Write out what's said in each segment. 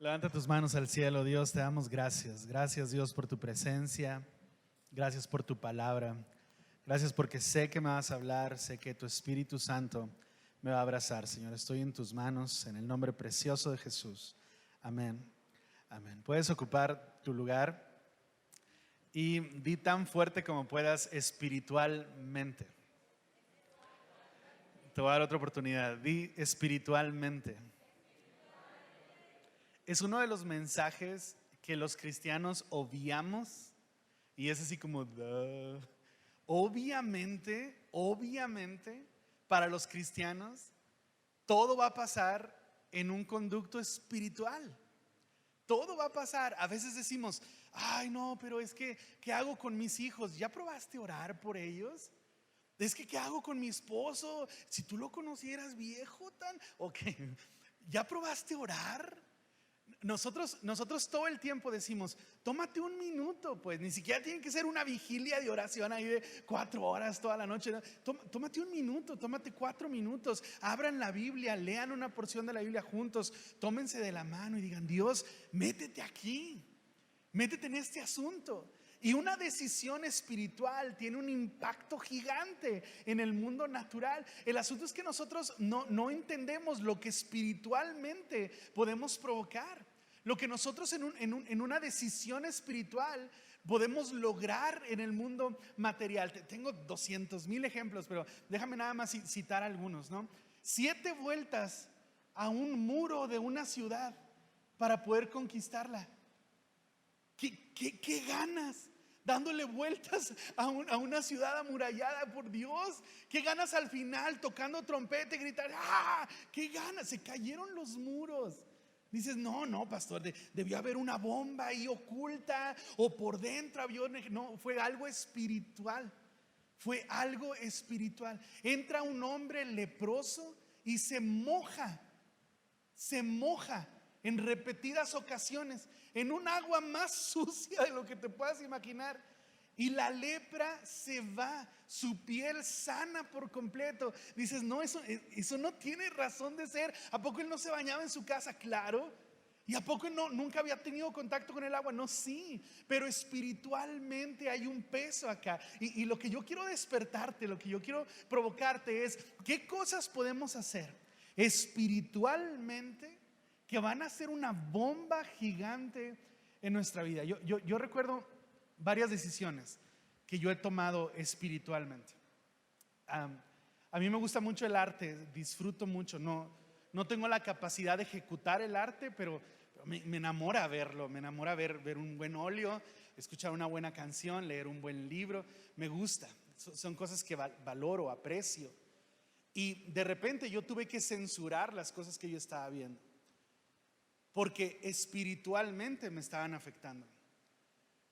Levanta tus manos al cielo. Dios, te damos gracias. Gracias, Dios, por tu presencia. Gracias por tu palabra. Gracias porque sé que me vas a hablar. Sé que tu Espíritu Santo me va a abrazar, Señor. Estoy en tus manos en el nombre precioso de Jesús. Amén. Amén. Puedes ocupar tu lugar y di tan fuerte como puedas espiritualmente. Te voy a dar otra oportunidad. Di espiritualmente. Es uno de los mensajes que los cristianos obviamos y es así como, duh. Obviamente, para los cristianos, todo va a pasar en un conducto espiritual. Todo va a pasar. A veces decimos, ay no, pero es que, ¿qué hago con mis hijos? ¿Ya probaste orar por ellos? Es que, ¿qué hago con mi esposo? Si tú lo conocieras viejo tan, ok, ¿ya probaste orar? Nosotros todo el tiempo decimos, tómate un minuto, pues ni siquiera tiene que ser una vigilia de oración ahí de 4 horas toda la noche. Tómate un minuto, tómate 4 minutos, abran la Biblia, lean una porción de la Biblia juntos, tómense de la mano y digan, Dios, métete aquí, métete en este asunto. Y una decisión espiritual tiene un impacto gigante en el mundo natural. El asunto es que nosotros no entendemos lo que espiritualmente podemos provocar. Lo que nosotros en una decisión espiritual podemos lograr en el mundo material. Tengo 200,000 ejemplos, pero déjame nada más citar algunos, ¿no? 7 vueltas a un muro de una ciudad para poder conquistarla. ¿Qué ganas? Dándole vueltas a una ciudad amurallada por Dios. ¿Qué ganas al final? Tocando trompeta y gritar, ¡ah! ¿Qué ganas? Se cayeron los muros. Dices, no, pastor, debió haber una bomba ahí oculta, o por dentro había, no, fue algo espiritual. Fue algo espiritual. Entra un hombre leproso y se moja en repetidas ocasiones en un agua más sucia de lo que te puedas imaginar, y la lepra se va, su piel sana por completo. Dices, no, eso no tiene razón de ser. ¿A poco él no se bañaba en su casa? Claro. ¿Y a poco nunca había tenido contacto con el agua? No, sí, pero espiritualmente hay un peso acá. Y lo que yo quiero despertarte, lo que yo quiero provocarte es, ¿qué cosas podemos hacer espiritualmente que van a ser una bomba gigante en nuestra vida? Yo recuerdo varias decisiones que yo he tomado espiritualmente. A mí me gusta mucho el arte, disfruto mucho. No tengo la capacidad de ejecutar el arte, pero me enamora verlo. Me enamora ver un buen óleo, escuchar una buena canción, leer un buen libro. Me gusta, son cosas que valoro, aprecio. Y de repente yo tuve que censurar las cosas que yo estaba viendo, porque espiritualmente me estaban afectando.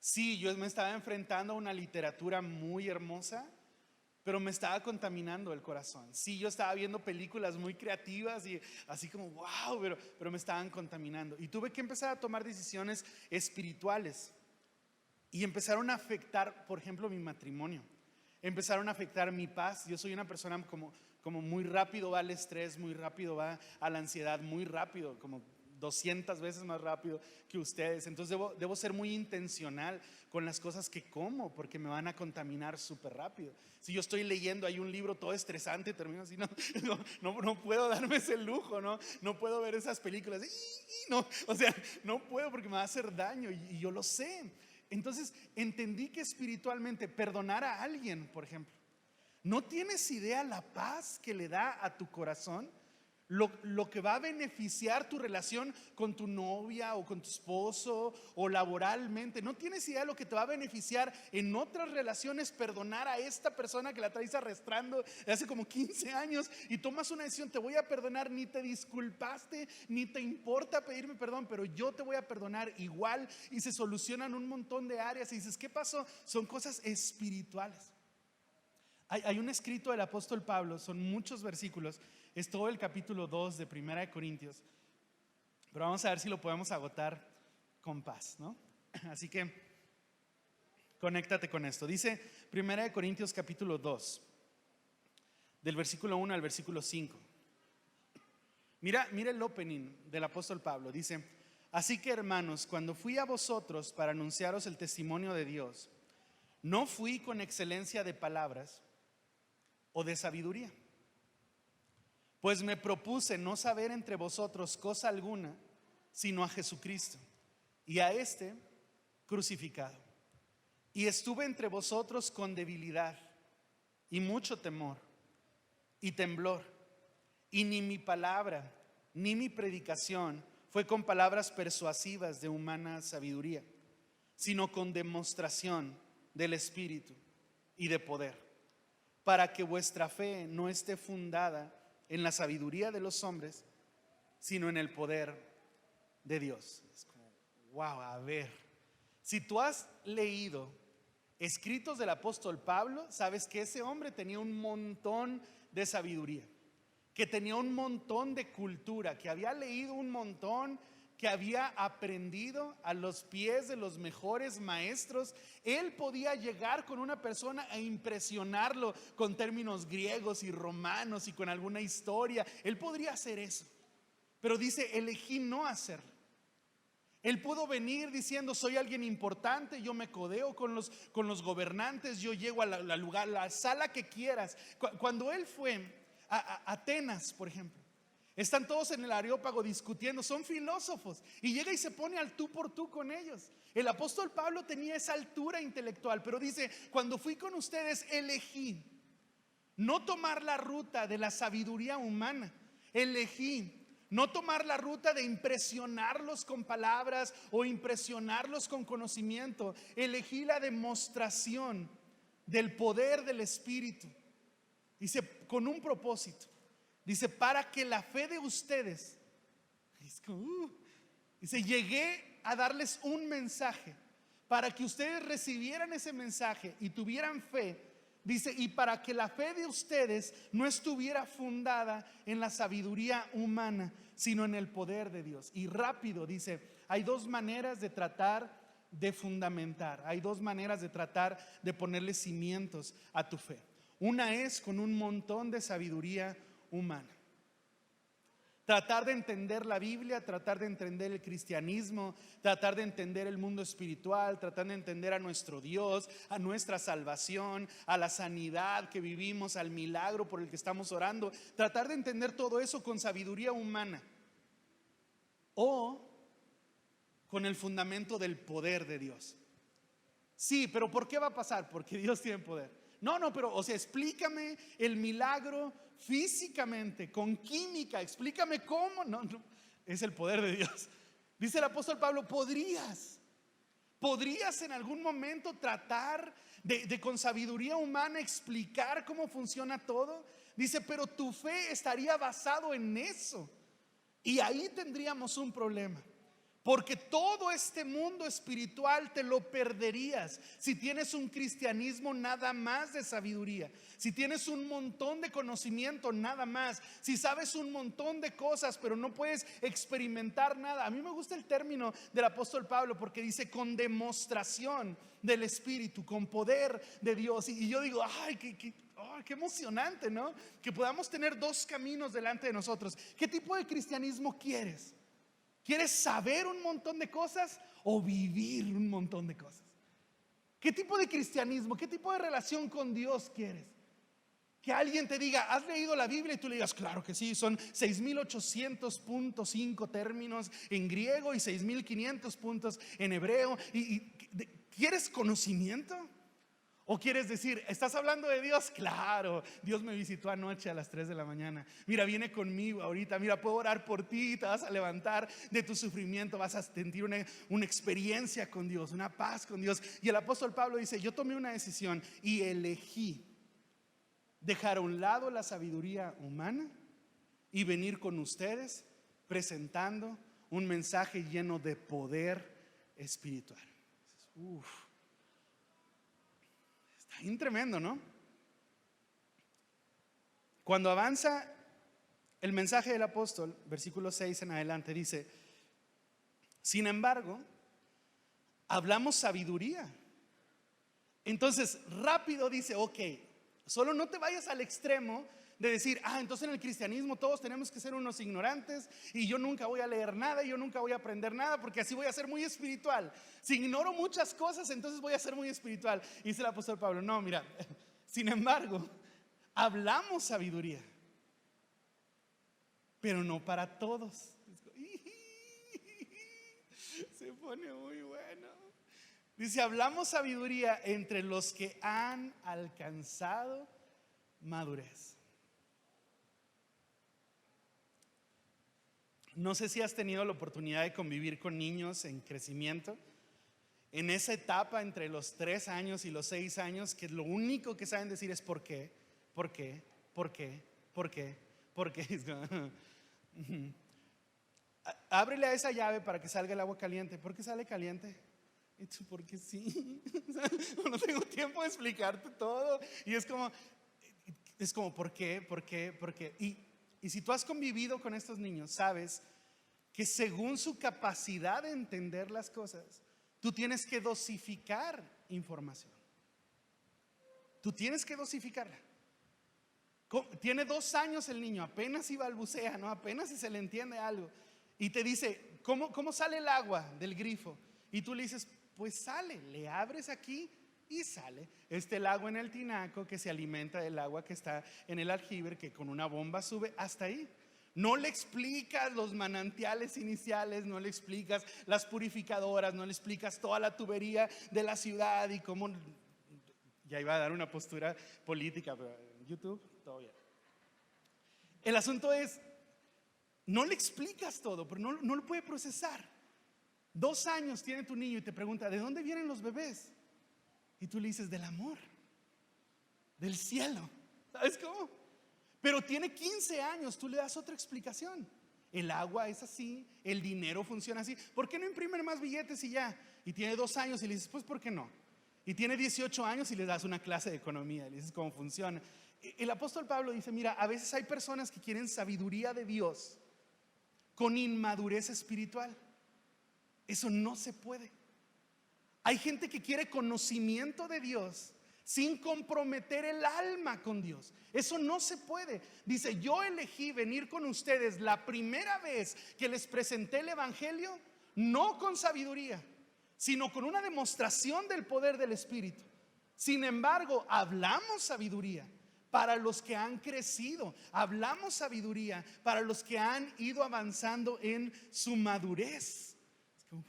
Sí, yo me estaba enfrentando a una literatura muy hermosa, pero me estaba contaminando el corazón. Sí, yo estaba viendo películas muy creativas y así como wow, pero me estaban contaminando. Y tuve que empezar a tomar decisiones espirituales. Y empezaron a afectar, por ejemplo, mi matrimonio. Empezaron a afectar mi paz. Yo soy una persona como muy rápido va al estrés, muy rápido va a la ansiedad, muy rápido, como 200 veces más rápido que ustedes. Entonces debo ser muy intencional con las cosas que como, porque me van a contaminar súper rápido. Si yo estoy leyendo ahí un libro todo estresante, termino así, no puedo darme ese lujo, no puedo ver esas películas, no, o sea, no puedo porque me va a hacer daño y yo lo sé. Entonces entendí que espiritualmente perdonar a alguien, por ejemplo, no tienes idea la paz que le da a tu corazón, lo que va a beneficiar tu relación con tu novia o con tu esposo o laboralmente. No tienes idea de lo que te va a beneficiar en otras relaciones perdonar a esta persona que la traes arrastrando de hace como 15 años y tomas una decisión, te voy a perdonar, ni te disculpaste, ni te importa pedirme perdón, pero yo te voy a perdonar igual, y se solucionan un montón de áreas y dices, ¿qué pasó? Son cosas espirituales. Hay un escrito del apóstol Pablo, son muchos versículos, es todo el capítulo 2 de Primera de Corintios, pero vamos a ver si lo podemos agotar con paz, ¿no? Así que conéctate con esto. Dice Primera de Corintios capítulo 2, del versículo 1 al versículo 5. Mira el opening del apóstol Pablo. Dice: Así que, hermanos, cuando fui a vosotros para anunciaros el testimonio de Dios, no fui con excelencia de palabras o de sabiduría, pues me propuse no saber entre vosotros cosa alguna, sino a Jesucristo y a este crucificado. Y estuve entre vosotros con debilidad y mucho temor y temblor, y ni mi palabra ni mi predicación fue con palabras persuasivas de humana sabiduría, sino con demostración del Espíritu y de poder, para que vuestra fe no esté fundada en la sabiduría de los hombres, sino en el poder de Dios. Es como, wow, a ver, si tú has leído escritos del apóstol Pablo, sabes que ese hombre tenía un montón de sabiduría, que tenía un montón de cultura, que había leído un montón, que había aprendido a los pies de los mejores maestros. Él podía llegar con una persona e impresionarlo con términos griegos y romanos y con alguna historia. Él podría hacer eso, pero dice, elegí no hacerlo. Él pudo venir diciendo, soy alguien importante, yo me codeo con los gobernantes, yo llego al lugar, la sala que quieras. Cuando él fue a Atenas, por ejemplo, están todos en el Areópago discutiendo, son filósofos, y llega y se pone al tú por tú con ellos. El apóstol Pablo tenía esa altura intelectual, pero dice, cuando fui con ustedes elegí no tomar la ruta de la sabiduría humana, elegí no tomar la ruta de impresionarlos con palabras o impresionarlos con conocimiento. Elegí la demostración del poder del Espíritu. Dice, con un propósito. Dice, para que la fe de ustedes, dice, llegué a darles un mensaje para que ustedes recibieran ese mensaje y tuvieran fe. Dice, y para que la fe de ustedes no estuviera fundada en la sabiduría humana, sino en el poder de Dios. Y rápido dice, hay dos maneras de tratar de fundamentar, hay dos maneras de tratar de ponerle cimientos a tu fe. Una es con un montón de sabiduría humana. Tratar de entender la Biblia, tratar de entender el cristianismo, tratar de entender el mundo espiritual, tratar de entender a nuestro Dios, a nuestra salvación, a la sanidad que vivimos, al milagro por el que estamos orando. Tratar de entender todo eso con sabiduría humana o con el fundamento del poder de Dios. Sí, pero ¿por qué va a pasar? Porque Dios tiene poder. No, pero, o sea, explícame el milagro físicamente, con química, explícame cómo. No, es el poder de Dios. Dice el apóstol Pablo, podrías en algún momento tratar de con sabiduría humana explicar cómo funciona todo. Dice, pero tu fe estaría basado en eso. Y ahí tendríamos un problema. Porque todo este mundo espiritual te lo perderías si tienes un cristianismo nada más de sabiduría, si tienes un montón de conocimiento nada más, si sabes un montón de cosas pero no puedes experimentar nada. A mí me gusta el término del apóstol Pablo porque dice con demostración del Espíritu, con poder de Dios. Y yo digo, ay, qué emocionante, ¿no? Que podamos tener dos caminos delante de nosotros. ¿Qué tipo de cristianismo quieres? ¿Quieres saber un montón de cosas o vivir un montón de cosas? ¿Qué tipo de cristianismo, qué tipo de relación con Dios quieres? Que alguien te diga, ¿has leído la Biblia? Y tú le digas, claro que sí, son 6,800.5 términos en griego y 6,500 puntos en hebreo. ¿Quieres conocimiento? ¿O quieres decir, estás hablando de Dios? Claro, Dios me visitó anoche a las 3 de la mañana. Mira, viene conmigo ahorita. Mira, puedo orar por ti. Te vas a levantar de tu sufrimiento. Vas a sentir una experiencia con Dios, una paz con Dios. Y el apóstol Pablo dice, yo tomé una decisión y elegí dejar a un lado la sabiduría humana y venir con ustedes presentando un mensaje lleno de poder espiritual. Bien tremendo, ¿no? Cuando avanza el mensaje del apóstol, versículo 6 en adelante, dice, sin embargo, hablamos sabiduría. Entonces, rápido dice, ok, solo no te vayas al extremo de decir, entonces en el cristianismo todos tenemos que ser unos ignorantes y yo nunca voy a leer nada y yo nunca voy a aprender nada porque así voy a ser muy espiritual. Si ignoro muchas cosas, entonces voy a ser muy espiritual. Y dice el apóstol Pablo, no, mira, sin embargo, hablamos sabiduría, pero no para todos. Se pone muy bueno. Dice, hablamos sabiduría entre los que han alcanzado madurez. No sé si has tenido la oportunidad de convivir con niños en crecimiento, en esa etapa entre los 3 años y los 6 años, que lo único que saben decir es ¿por qué? ¿Por qué? ¿Por qué? ¿Por qué? ¿Por qué? Ábrele a esa llave para que salga el agua caliente. ¿Por qué sale caliente? Y tú, porque sí. No tengo tiempo de explicarte todo. Y es como ¿por qué? ¿Por qué? ¿Por qué? Y si tú has convivido con estos niños, sabes que según su capacidad de entender las cosas, tú tienes que dosificar información. Tú tienes que dosificarla. Tiene 2 años el niño, apenas si balbucea, ¿no? Apenas si se le entiende algo. Y te dice, ¿cómo sale el agua del grifo? Y tú le dices, pues sale, le abres aquí y sale. El agua en el tinaco que se alimenta del agua que está en el aljibe, que con una bomba sube hasta ahí. No le explicas los manantiales iniciales, no le explicas las purificadoras, no le explicas toda la tubería de la ciudad y cómo. Ya iba a dar una postura política, pero en YouTube todo bien. El asunto es, no le explicas todo, pero no lo puede procesar. 2 años tiene tu niño y te pregunta, ¿de dónde vienen los bebés? Y tú le dices, del amor, del cielo. ¿Sabes cómo? Pero tiene 15 años, tú le das otra explicación. El agua es así, el dinero funciona así. ¿Por qué no imprimen más billetes y ya? Y tiene 2 años y le dices, pues ¿por qué no? Y tiene 18 años y le das una clase de economía, le dices cómo funciona. El apóstol Pablo dice, mira, a veces hay personas que quieren sabiduría de Dios con inmadurez espiritual. Eso no se puede. Hay gente que quiere conocimiento de Dios sin comprometer el alma con Dios. Eso no se puede. Dice, yo elegí venir con ustedes la primera vez que les presenté el evangelio, no con sabiduría, sino con una demostración del poder del Espíritu. Sin embargo, hablamos sabiduría para los que han crecido. Hablamos sabiduría para los que han ido avanzando en su madurez. Es como,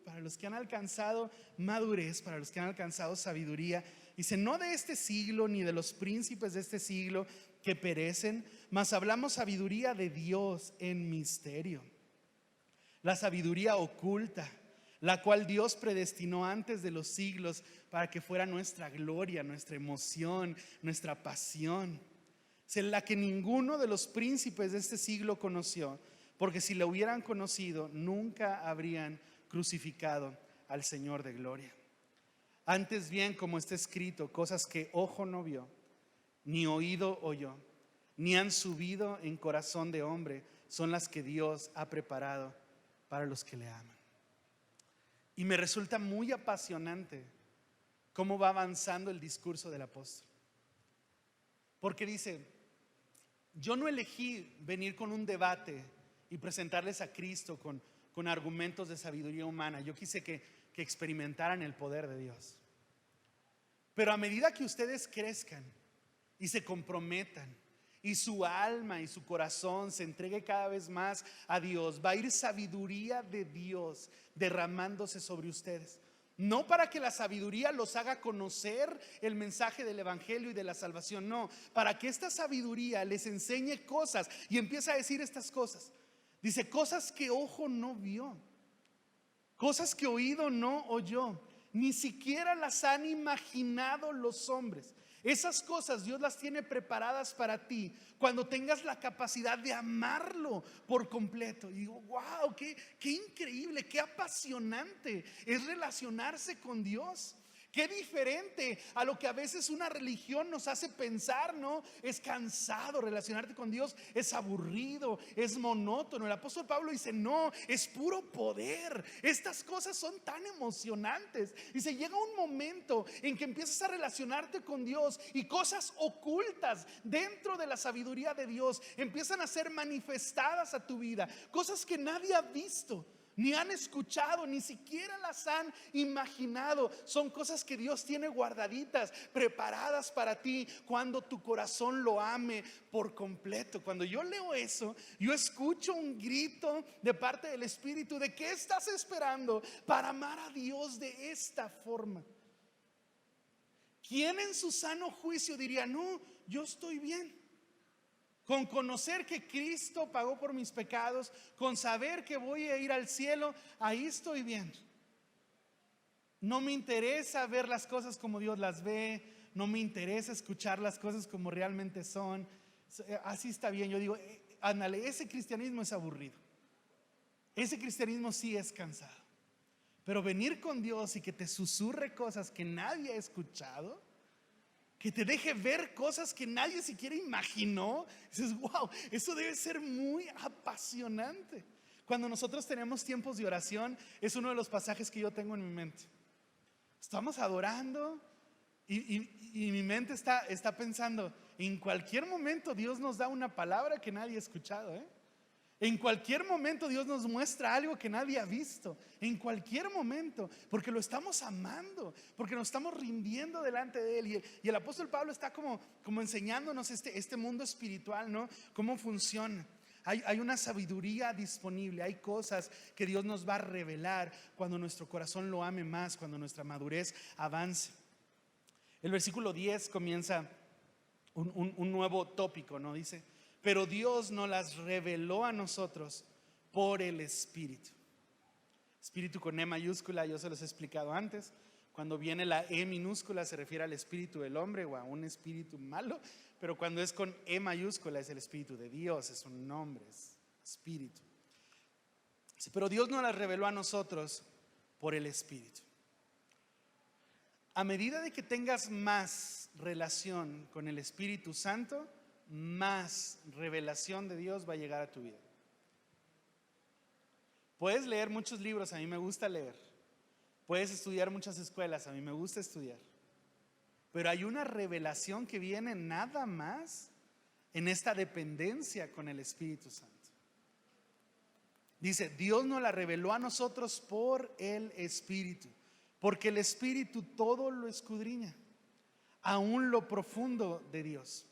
para los que han alcanzado madurez, para los que han alcanzado sabiduría. Dice, no de este siglo ni de los príncipes de este siglo que perecen, mas hablamos sabiduría de Dios en misterio. La sabiduría oculta, la cual Dios predestinó antes de los siglos para que fuera nuestra gloria, nuestra emoción, nuestra pasión. Es la que ninguno de los príncipes de este siglo conoció, porque si la hubieran conocido, nunca habrían crucificado al Señor de gloria. Antes bien, como está escrito, cosas que ojo no vio, ni oído oyó, ni han subido en corazón de hombre, son las que Dios ha preparado para los que le aman. Y me resulta muy apasionante cómo va avanzando el discurso del apóstol. Porque dice, yo no elegí venir con un debate y presentarles a Cristo con argumentos de sabiduría humana. Yo quise que experimentaran el poder de Dios. Pero a medida que ustedes crezcan y se comprometan y su alma y su corazón se entregue cada vez más a Dios, va a ir sabiduría de Dios derramándose sobre ustedes. No para que la sabiduría los haga conocer el mensaje del evangelio y de la salvación, no, para que esta sabiduría les enseñe cosas. Y empieza a decir estas cosas. Dice, cosas que ojo no vio, cosas que oído no oyó, ni siquiera las han imaginado los hombres. Esas cosas Dios las tiene preparadas para ti cuando tengas la capacidad de amarlo por completo. Y digo, wow, qué increíble, qué apasionante es relacionarse con Dios. Qué diferente a lo que a veces una religión nos hace pensar, ¿no? Es cansado relacionarte con Dios, es aburrido, es monótono. El apóstol Pablo dice, no, es puro poder. Estas cosas son tan emocionantes. Dice, llega un momento en que empiezas a relacionarte con Dios y cosas ocultas dentro de la sabiduría de Dios empiezan a ser manifestadas a tu vida. Cosas que nadie ha visto, ni han escuchado, ni siquiera las han imaginado. Son cosas que Dios tiene guardaditas, preparadas para ti cuando tu corazón lo ame por completo. Cuando yo leo eso, yo escucho un grito de parte del Espíritu de ¿qué estás esperando para amar a Dios de esta forma? ¿Quién en su sano juicio diría, no, yo estoy bien? Con conocer que Cristo pagó por mis pecados, con saber que voy a ir al cielo, ahí estoy bien. No me interesa ver las cosas como Dios las ve, no me interesa escuchar las cosas como realmente son. Así está bien. Yo digo, ándale, ese cristianismo es aburrido. Ese cristianismo sí es cansado. Pero venir con Dios y que te susurre cosas que nadie ha escuchado, que te deje ver cosas que nadie siquiera imaginó, dices, wow, eso debe ser muy apasionante. Cuando nosotros tenemos tiempos de oración, es uno de los pasajes que yo tengo en mi mente. Estamos adorando y mi mente está pensando, en cualquier momento Dios nos da una palabra que nadie ha escuchado, ¿eh? En cualquier momento Dios nos muestra algo que nadie ha visto. En cualquier momento, porque lo estamos amando, porque nos estamos rindiendo delante de Él. Y el apóstol Pablo está como enseñándonos este mundo espiritual, ¿no? Cómo funciona. Hay una sabiduría disponible, hay cosas que Dios nos va a revelar cuando nuestro corazón lo ame más, cuando nuestra madurez avance. El versículo 10 comienza un nuevo tópico, ¿no? Dice, pero Dios nos las reveló a nosotros por el Espíritu. Espíritu con E mayúscula, yo se los he explicado antes. Cuando viene la E minúscula se refiere al espíritu del hombre o a un espíritu malo, pero cuando es con E mayúscula es el Espíritu de Dios, es un nombre, es Espíritu. Pero Dios nos las reveló a nosotros por el Espíritu. A medida de que tengas más relación con el Espíritu Santo, más revelación de Dios va a llegar a tu vida. Puedes leer muchos libros, a mí me gusta leer. Puedes estudiar muchas escuelas, a mí me gusta estudiar. Pero hay una revelación que viene nada más en esta dependencia con el Espíritu Santo. Dice, Dios nos la reveló a nosotros por el Espíritu, porque el Espíritu todo lo escudriña, aún lo profundo de Dios.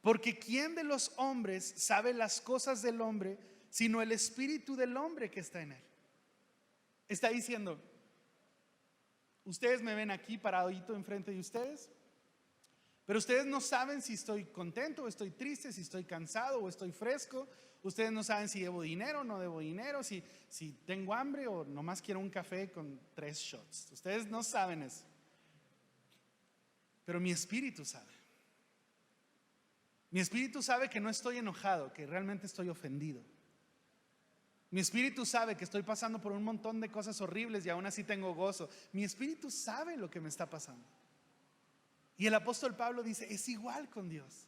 Porque ¿quién de los hombres sabe las cosas del hombre sino el espíritu del hombre que está en él? Está diciendo, ustedes me ven aquí paradito enfrente de ustedes, pero ustedes no saben si estoy contento o estoy triste, si estoy cansado o estoy fresco. Ustedes no saben si debo dinero o no debo dinero, si tengo hambre o nomás quiero un café con 3 shots. Ustedes no saben eso, pero mi espíritu sabe. Mi espíritu sabe que no estoy enojado, que realmente estoy ofendido. Mi espíritu sabe que estoy pasando por un montón de cosas horribles y aún así tengo gozo. Mi espíritu sabe lo que me está pasando. Y el apóstol Pablo dice, es igual con Dios.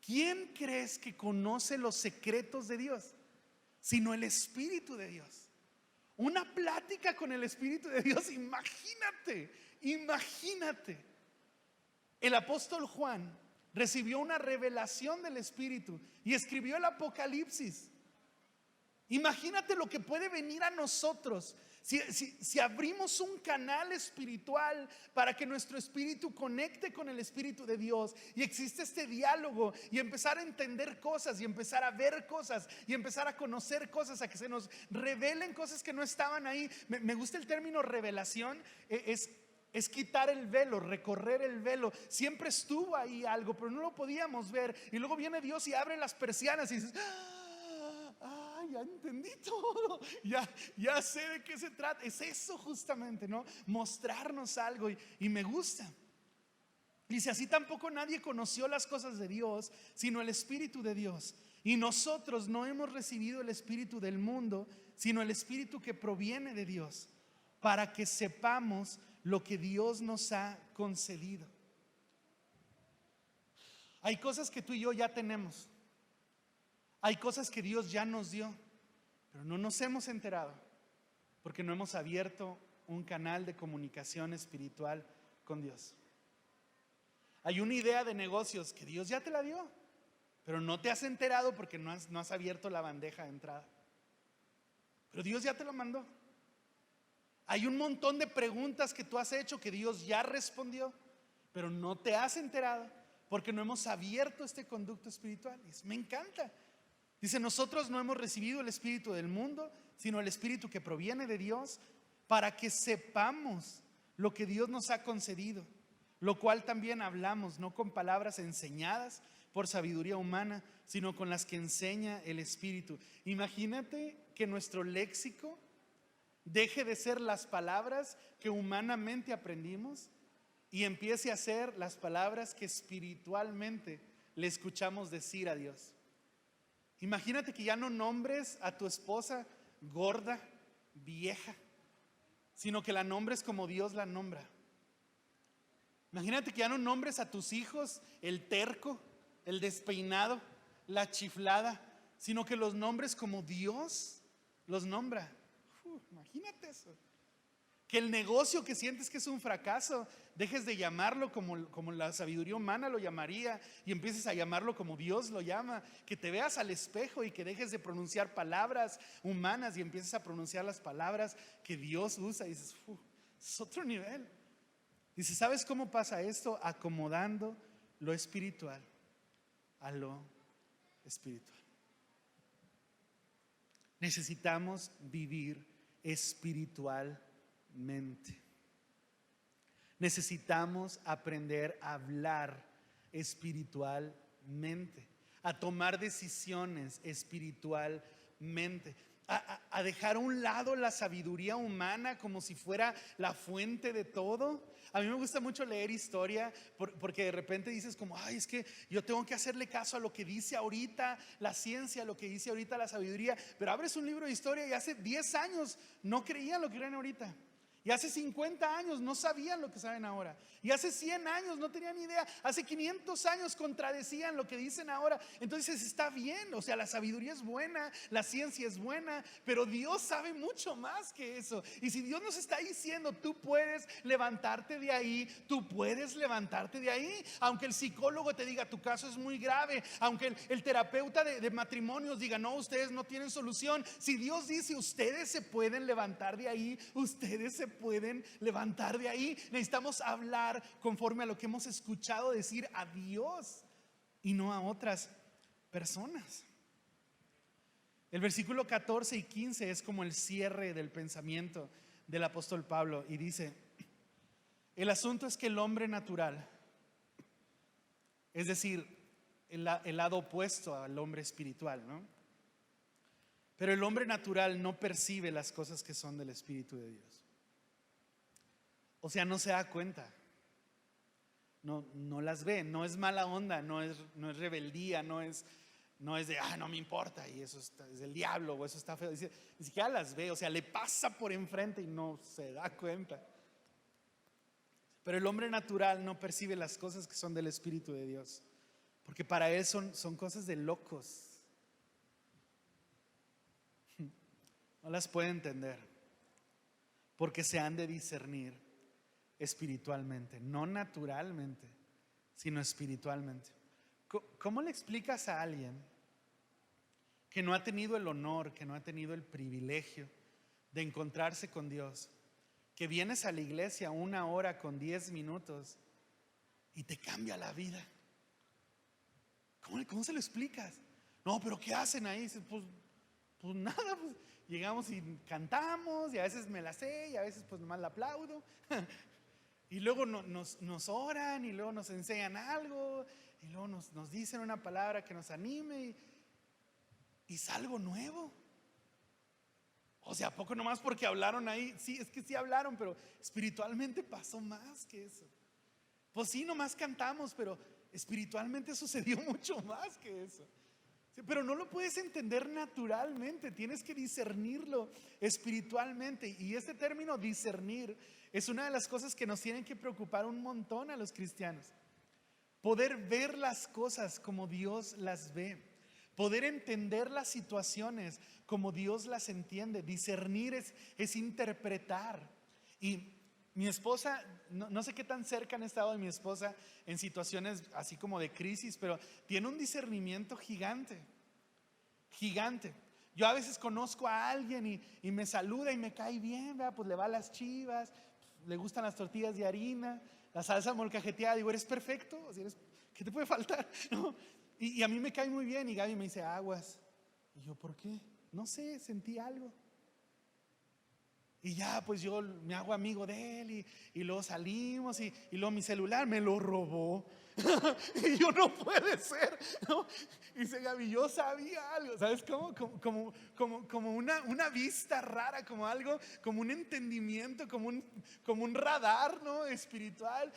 ¿Quién crees que conoce los secretos de Dios? Sino el Espíritu de Dios. Una plática con el Espíritu de Dios, imagínate. El apóstol Juan recibió una revelación del Espíritu y escribió el Apocalipsis. Imagínate lo que puede venir a nosotros si abrimos un canal espiritual para que nuestro espíritu conecte con el Espíritu de Dios y existe este diálogo y empezar a entender cosas y empezar a ver cosas y empezar a conocer cosas, a que se nos revelen cosas que no estaban ahí. Me gusta el término revelación, es quitar el velo, recorrer el velo. Siempre estuvo ahí algo, pero no lo podíamos ver. Y luego viene Dios y abre las persianas y dices, ya entendí todo, ya sé de qué se trata. Es eso justamente, ¿no? Mostrarnos algo y me gusta. Dice, así tampoco nadie conoció las cosas de Dios, sino el Espíritu de Dios. Y nosotros no hemos recibido el espíritu del mundo, sino el Espíritu que proviene de Dios, para que sepamos lo que Dios nos ha concedido. Hay cosas que tú y yo ya tenemos. Hay cosas que Dios ya nos dio, pero no nos hemos enterado porque no hemos abierto un canal de comunicación espiritual con Dios. Hay una idea de negocios que Dios ya te la dio, pero no te has enterado porque no has abierto la bandeja de entrada. Pero Dios ya te lo mandó. Hay un montón de preguntas que tú has hecho que Dios ya respondió, pero no te has enterado porque no hemos abierto este conducto espiritual. Y me encanta. Dice, nosotros no hemos recibido el espíritu del mundo, sino el espíritu que proviene de Dios, para que sepamos lo que Dios nos ha concedido, lo cual también hablamos, no con palabras enseñadas por sabiduría humana, sino con las que enseña el Espíritu. Imagínate que nuestro léxico deje de ser las palabras que humanamente aprendimos y empiece a ser las palabras que espiritualmente le escuchamos decir a Dios. Imagínate que ya no nombres a tu esposa gorda, vieja, sino que la nombres como Dios la nombra. Imagínate que ya no nombres a tus hijos el terco, el despeinado, la chiflada, sino que los nombres como Dios los nombra. Imagínate eso. Que el negocio que sientes que es un fracaso, dejes de llamarlo como la sabiduría humana lo llamaría y empieces a llamarlo como Dios lo llama. Que te veas al espejo y que dejes de pronunciar palabras humanas y empieces a pronunciar las palabras que Dios usa. Y dices, es otro nivel. Dice, ¿sabes cómo pasa esto? Acomodando lo espiritual a lo espiritual. Necesitamos vivir espiritualmente. Necesitamos aprender a hablar espiritualmente, a tomar decisiones espiritualmente, a dejar a un lado la sabiduría humana como si fuera la fuente de todo. A mí me gusta mucho leer historia porque de repente dices como, ay, es que yo tengo que hacerle caso a lo que dice ahorita la ciencia, a lo que dice ahorita la sabiduría. Pero abres un libro de historia y hace 10 años no creían lo que creen ahorita. Y hace 50 años no sabían lo que saben ahora. Y hace 100 años no tenían idea. Hace 500 años contradecían lo que dicen ahora. Entonces está bien, o sea, la sabiduría es buena, la ciencia es buena, pero Dios sabe mucho más que eso. Y si Dios nos está diciendo, tú puedes levantarte de ahí, tú puedes levantarte de ahí. Aunque el psicólogo te diga, tu caso es muy grave. Aunque el terapeuta de matrimonios diga, no, ustedes no tienen solución. Si Dios dice, ustedes se pueden levantar de ahí, ustedes se pueden levantar de ahí. Necesitamos hablar conforme a lo que hemos escuchado decir a Dios y no a otras personas. El versículo 14 y 15 es como el cierre del pensamiento del apóstol Pablo y dice, el asunto es que el hombre natural, es decir, el lado opuesto al hombre espiritual, ¿no? Pero el hombre natural no percibe las cosas que son del Espíritu de Dios. O sea, no se da cuenta, no las ve, no es mala onda, no es rebeldía, no es de, no me importa y eso es del diablo o eso está feo. Dice, ni siquiera las ve, o sea, le pasa por enfrente y no se da cuenta. Pero el hombre natural no percibe las cosas que son del Espíritu de Dios, porque para él son cosas de locos. No las puede entender, porque se han de discernir espiritualmente, no naturalmente, sino espiritualmente. ¿Cómo le explicas a alguien que no ha tenido el honor, que no ha tenido el privilegio de encontrarse con Dios, que vienes a la iglesia 1 hora con 10 minutos y te cambia la vida? ¿Cómo se lo explicas? No, pero ¿qué hacen ahí? Pues nada, pues llegamos y cantamos y a veces me la sé y a veces pues nomás la aplaudo. Y luego nos oran y luego nos enseñan algo y luego nos dicen una palabra que nos anime y salgo nuevo. O sea, ¿a poco nomás porque hablaron ahí? Sí, es que sí hablaron, pero espiritualmente pasó más que eso. Pues sí, nomás cantamos, pero espiritualmente sucedió mucho más que eso. Sí, pero no lo puedes entender naturalmente, tienes que discernirlo espiritualmente. Y este término discernir es una de las cosas que nos tienen que preocupar un montón a los cristianos. Poder ver las cosas como Dios las ve, poder entender las situaciones como Dios las entiende. Discernir es interpretar. Y mi esposa, no sé qué tan cerca han estado de mi esposa en situaciones así como de crisis, pero tiene un discernimiento gigante, gigante. Yo a veces conozco a alguien y me saluda y me cae bien, ¿verdad? Pues le va a las Chivas, le gustan las tortillas de harina, la salsa molcajeteada. Digo, eres perfecto, o sea, ¿qué te puede faltar? ¿No? Y a mí me cae muy bien y Gaby me dice, aguas. Y yo, ¿por qué? No sé, sentí algo. Y ya, pues yo me hago amigo de él y luego salimos y luego mi celular me lo robó. Y yo, no puede ser, ¿no? Y dice Gaby, yo sabía algo, ¿sabes cómo? Como una vista rara, como algo, como un entendimiento, como un radar, ¿no? Espiritual.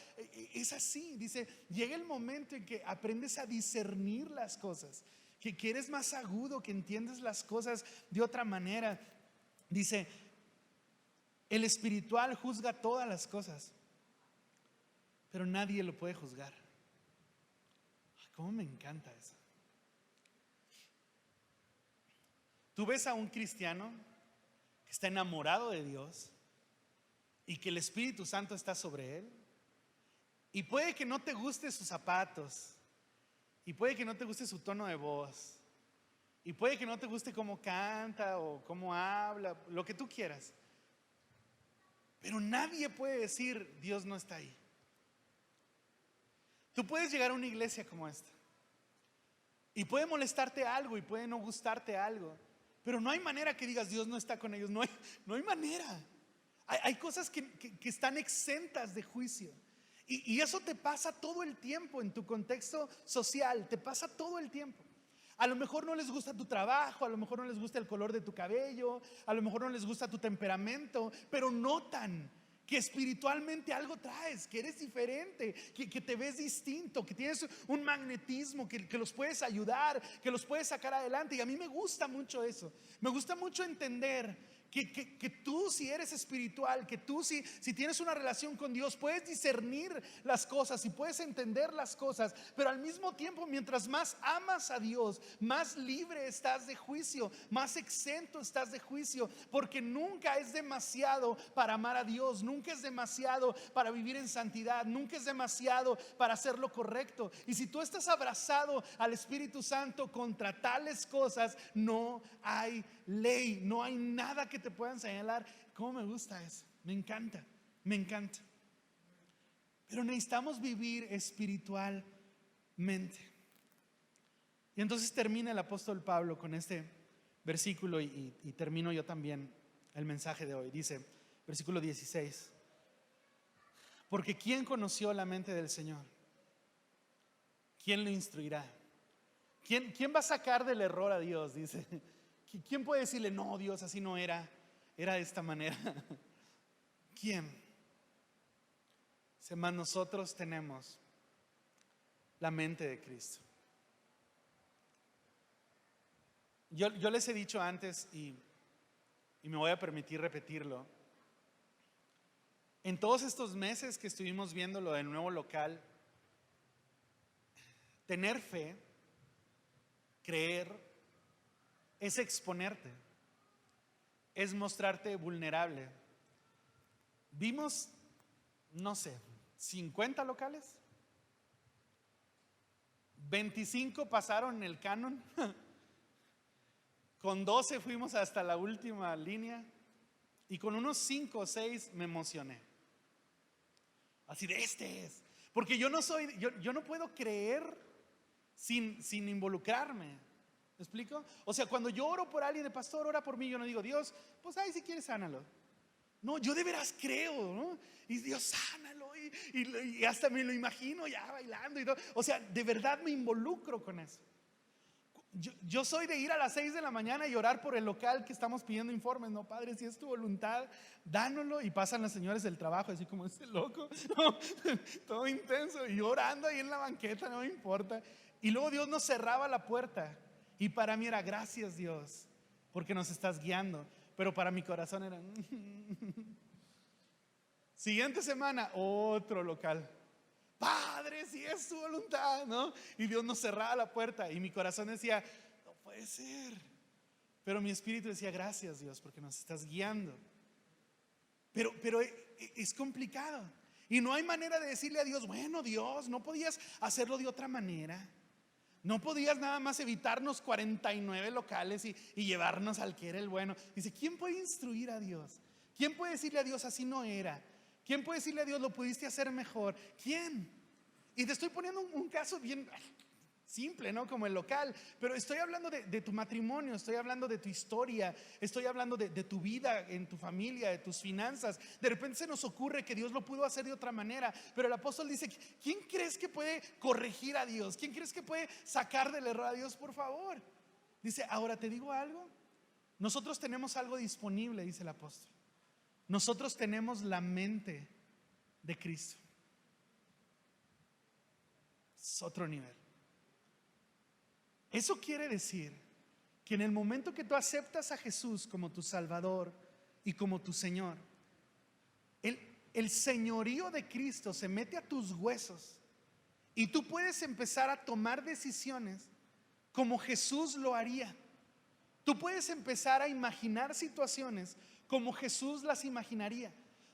Es así, dice, llega el momento en que aprendes a discernir las cosas, que eres más agudo, que entiendes las cosas de otra manera. Dice, el espiritual juzga todas las cosas, pero nadie lo puede juzgar. Ay, cómo me encanta eso. Tú ves a un cristiano que está enamorado de Dios y que el Espíritu Santo está sobre él, y puede que no te guste sus zapatos, y puede que no te guste su tono de voz, y puede que no te guste cómo canta o cómo habla, lo que tú quieras, pero nadie puede decir Dios no está ahí. Tú puedes llegar a una iglesia como esta y puede molestarte algo y puede no gustarte algo, pero no hay manera que digas Dios no está con ellos. No hay manera. Hay cosas que están exentas de juicio. Y eso te pasa todo el tiempo en tu contexto social, te pasa todo el tiempo. A lo mejor no les gusta tu trabajo, a lo mejor no les gusta el color de tu cabello, a lo mejor no les gusta tu temperamento, pero notan que espiritualmente algo traes, que eres diferente, que te ves distinto, que tienes un magnetismo, que los puedes ayudar, que los puedes sacar adelante. Y a mí me gusta mucho eso. Me gusta mucho entender que tú, si eres espiritual, que tú si tienes una relación con Dios, puedes discernir las cosas y puedes entender las cosas, pero al mismo tiempo, mientras más amas a Dios, más libre estás de juicio, más exento estás de juicio, porque nunca es demasiado para amar a Dios, nunca es demasiado para vivir en santidad, nunca es demasiado para hacer lo correcto. Y si tú estás abrazado al Espíritu Santo, contra tales cosas no hay ley, no hay nada que te puedan señalar. Cómo me gusta eso, me encanta, me encanta. Pero necesitamos vivir espiritualmente. Y entonces termina el apóstol Pablo con este versículo y termino yo también el mensaje de hoy. Dice, versículo 16: porque ¿quién conoció la mente del Señor? ¿Quién lo instruirá? ¿Quién va a sacar del error a Dios? Dice, ¿quién puede decirle, no, Dios, así no era de esta manera? ¿Quién? Dice, más nosotros tenemos la mente de Cristo. Yo les he dicho antes y me voy a permitir repetirlo. En todos estos meses que estuvimos viendo lo del nuevo local, tener fe, creer, es exponerte, es mostrarte vulnerable. Vimos, no sé, 50 locales, 25 pasaron el canon, con 12 fuimos hasta la última línea y con unos 5 o 6 me emocioné. Así de este es, porque yo no puedo creer sin involucrarme. ¿Me explico? O sea, cuando yo oro por alguien, de pastor, ora por mí, yo no digo, Dios, pues ahí si quieres sánalo. No, yo de veras creo, ¿no? Y Dios, sánalo, y hasta me lo imagino ya bailando y todo. O sea, de verdad me involucro con eso. Yo soy de ir a las 6 de la mañana y orar por el local que estamos pidiendo informes. No, Padre, si es tu voluntad, dánoslo. Y pasan las señores del trabajo así como este loco, ¿no? Todo intenso, y orando ahí en la banqueta, no me importa. Y luego Dios nos cerraba la puerta Y para mí era gracias Dios, porque nos estás guiando. Pero para mi corazón era siguiente semana, otro local. Padre, si es tu voluntad, ¿no? Y Dios nos cerraba la puerta y mi corazón decía, no puede ser. Pero mi espíritu decía, gracias Dios, porque nos estás guiando. Pero es complicado. Y no hay manera de decirle a Dios, bueno Dios, no podías hacerlo de otra manera. No podías nada más evitarnos 49 locales y llevarnos al que era el bueno. Dice, ¿quién puede instruir a Dios? ¿Quién puede decirle a Dios así no era? ¿Quién puede decirle a Dios lo pudiste hacer mejor? ¿Quién? Y te estoy poniendo un caso bien simple, ¿no? Como el local. Pero estoy hablando de tu matrimonio, estoy hablando de tu historia, estoy hablando de tu vida en tu familia, de tus finanzas. De repente se nos ocurre que Dios lo pudo hacer de otra manera. Pero el apóstol dice, ¿quién crees que puede corregir a Dios? ¿Quién crees que puede sacar del error a Dios? Por favor. Dice, ahora te digo algo. Nosotros tenemos algo disponible, dice el apóstol. Nosotros tenemos la mente de Cristo. Es otro nivel. Eso quiere decir que en el momento que tú aceptas a Jesús como tu Salvador y como tu Señor, el señorío de Cristo se mete a tus huesos y tú puedes empezar a tomar decisiones como Jesús lo haría. Tú puedes empezar a imaginar situaciones como Jesús las imaginaría.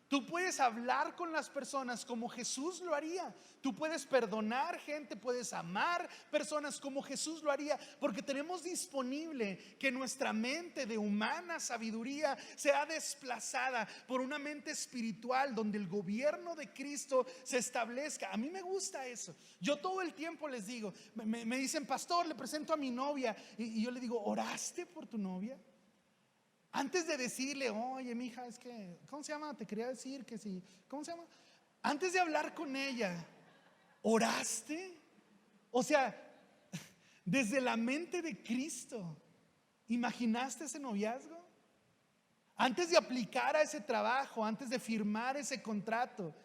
Tú puedes hablar con las personas como Jesús lo haría. Tú puedes perdonar gente, puedes amar personas como Jesús lo haría, porque tenemos disponible que nuestra mente de humana sabiduría sea desplazada por una mente espiritual donde el gobierno de Cristo se establezca. A mí me gusta eso. Yo todo el tiempo les digo, me dicen, pastor, le presento a mi novia, y yo le digo, ¿oraste por tu novia? Antes de decirle, oye, mija, es que, ¿cómo se llama? Te quería decir que sí. ¿Cómo se llama? Antes de hablar con ella, ¿oraste? O sea, desde la mente de Cristo, ¿imaginaste ese noviazgo? Antes de aplicar a ese trabajo, antes de firmar ese contrato,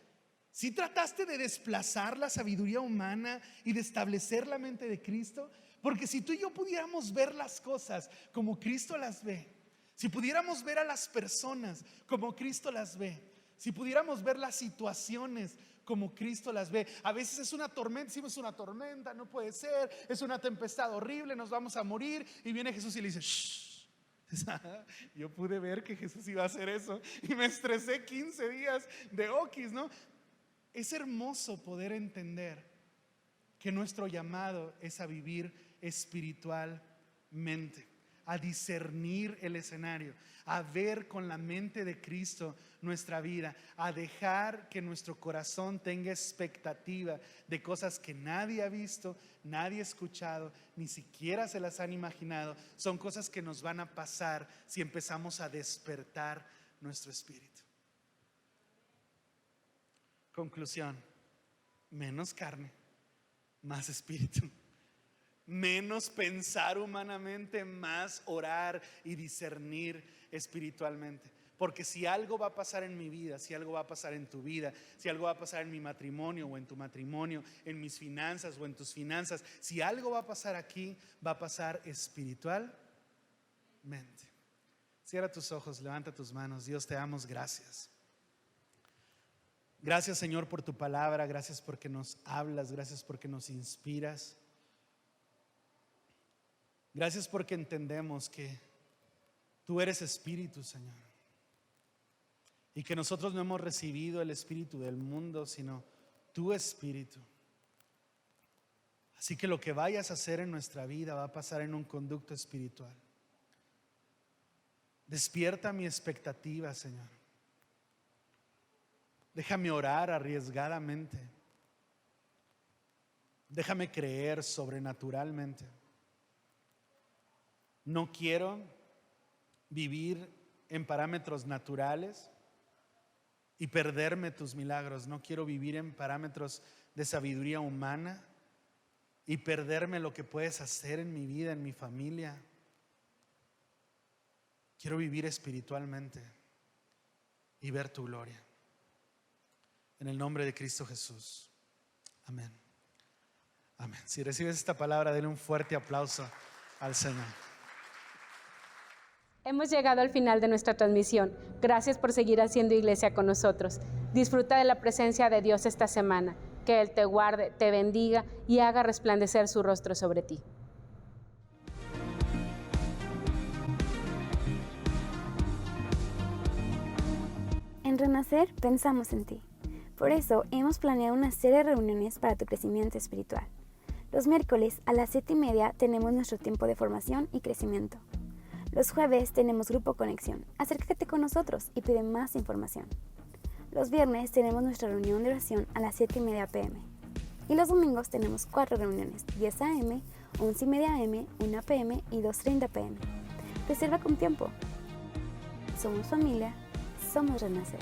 ¿sí trataste de desplazar la sabiduría humana y de establecer la mente de Cristo? Porque si tú y yo pudiéramos ver las cosas como Cristo las ve, si pudiéramos ver a las personas como Cristo las ve, si pudiéramos ver las situaciones como Cristo las ve, a veces es una tormenta, decimos, es una tormenta, no puede ser, es una tempestad horrible, nos vamos a morir, y viene Jesús y le dice, shh. Yo pude ver que Jesús iba a hacer eso y me estresé 15 días de okis, ¿no? Es hermoso poder entender que nuestro llamado es a vivir espiritualmente, a discernir el escenario, a ver con la mente de Cristo nuestra vida, a dejar que nuestro corazón tenga expectativa de cosas que nadie ha visto, nadie ha escuchado, ni siquiera se las han imaginado. Son cosas que nos van a pasar si empezamos a despertar nuestro espíritu. Conclusión: menos carne, más espíritu. Menos pensar humanamente, más orar y discernir espiritualmente. Porque si algo va a pasar en mi vida, si algo va a pasar en tu vida, si algo va a pasar en mi matrimonio o en tu matrimonio, en mis finanzas o en tus finanzas, si algo va a pasar aquí, va a pasar espiritualmente. Cierra tus ojos, levanta tus manos. Dios, te damos gracias. Gracias, Señor, por tu palabra. Gracias porque nos hablas. Gracias porque nos inspiras. Gracias porque entendemos que tú eres espíritu, Señor, y que nosotros no hemos recibido el espíritu del mundo, sino tu espíritu. Así que lo que vayas a hacer en nuestra vida va a pasar en un conducto espiritual. Despierta mi expectativa, Señor. Déjame orar arriesgadamente. Déjame creer sobrenaturalmente. No quiero vivir en parámetros naturales y perderme tus milagros. No quiero vivir en parámetros de sabiduría humana y perderme lo que puedes hacer en mi vida, en mi familia. Quiero vivir espiritualmente y ver tu gloria. En el nombre de Cristo Jesús. Amén. Amén. Si recibes esta palabra, denle un fuerte aplauso al Señor. Hemos llegado al final de nuestra transmisión. Gracias por seguir haciendo iglesia con nosotros. Disfruta de la presencia de Dios esta semana. Que Él te guarde, te bendiga y haga resplandecer su rostro sobre ti. En Renacer pensamos en ti. Por eso hemos planeado una serie de reuniones para tu crecimiento espiritual. Los miércoles a las 7:30 tenemos nuestro tiempo de formación y crecimiento. Los jueves tenemos grupo conexión. Acércate con nosotros y pide más información. Los viernes tenemos nuestra reunión de oración a las 7:30 p.m. Y los domingos tenemos 4 reuniones, 10 a.m., 11:30 a.m., 1 p.m. y 2:30 p.m. Reserva con tiempo. Somos familia, somos Renacer.